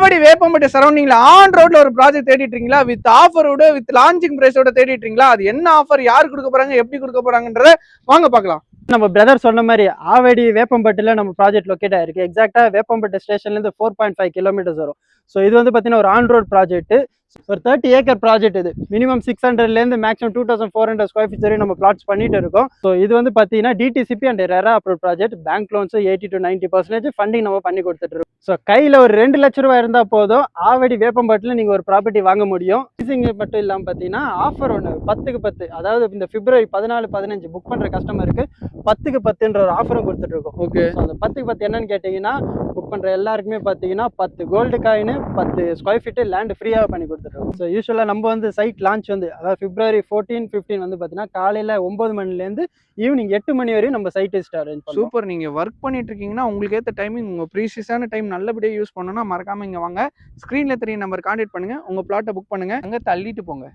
Avadi Veppampatti சரௌண்டிங்ல on ரோட்ல ஒரு project தேடிட்டு இருக்கீங்களா? வித் ஆஃபரோட வித் லான்ச்சிங் பிரைஸோட தேடிட்டு இருக்கீங்களா? அது என்ன ஆஃபர், யார் கொடுக்க போறாங்க, எப்படி கொடுக்க போறாங்கன்றத வாங்க பார்க்கலாம். நம்ம பிரதர் சொன்ன மாதிரி ஆவடி வேப்பம்பட்டில நம்ம ப்ராஜெக்ட் லொக்கேட் ஆயிருக்கு. எக்ஸாக்டா வேப்பம்பட்டி ஸ்டேஷன்லேருந்து 4.5 கிலோமீட்டர்ஸ் வரும். ஸோ இது வந்து பார்த்தீங்கன்னா ஒரு ஆன் ரோட் ப்ராஜெக்ட். ஒரு 30 ஏக்கர் ப்ராஜெக்ட். இது மினிமம் 600லேருந்து மேக்ஸிமம் 2400 ஸ்கொயர் ஃபீட் வரையும் நம்ம பிளாட்ஸ் பண்ணிட்டு இருக்கோம். ஸோ இது வந்து பார்த்தீங்கன்னா DTCP and RERA approve project. Bank loans 80 to 90% funding நம்ம பண்ணி கொடுத்துட்டு இருக்கோம். ஸோ கையில் ஒரு 2 லட்ச ரூபாய் இருந்தால் போதும் ஆவடி வேப்பம்பட்டில் நீங்கள் ஒரு ப்ராப்பர்ட்டி வாங்க முடியும். லீசிங் மட்டும் இல்லாமல் பார்த்தீங்கன்னா ஆஃபர் ஒன்று 10க்கு 10, அதாவது இந்த பிப்ரவரி 14, 15 புக் பண்ணுற கஸ்டமருக்கு 10க்கு 10ன்ற ஒரு ஆஃபரும் கொடுத்துட்டு இருக்கோம். ஓகே. அந்த 10க்கு 10 என்னன்னு கேட்டிங்கன்னா, புக் பண்ணுற எல்லாருக்குமே பார்த்தீங்கன்னா 10 gold coin 10 square feet land ஃப்ரீயாக பண்ணி கொடுத்துருக்கோம். ஸோ யூஸ்வலாக நம்ம வந்து சைட் லான்ச் வந்து அதாவது பிப்ரவரி 14, 15 வந்து பார்த்தீங்கன்னா காலையில் 9 மணிலேருந்து ஈவினிங் 8 மணி வரையும் நம்ம சைட் ஸ்டார்ட். சூப்பர். நீங்க ஒர்க் பண்ணிட்டு இருக்கீங்கன்னா உங்களுக்கு ஏற்ற டைமிங், உங்க ப்ரீசியஸான டைம் நல்லபடியாக யூஸ் பண்ணணும்னா மறக்காம இங்க வாங்க. ஸ்க்ரீன்ல தெரிய நம்பர் கான்டாக்ட் பண்ணுங்க, உங்க பிளாட்டை புக் பண்ணுங்க, அங்கே தள்ளிட்டு போங்க.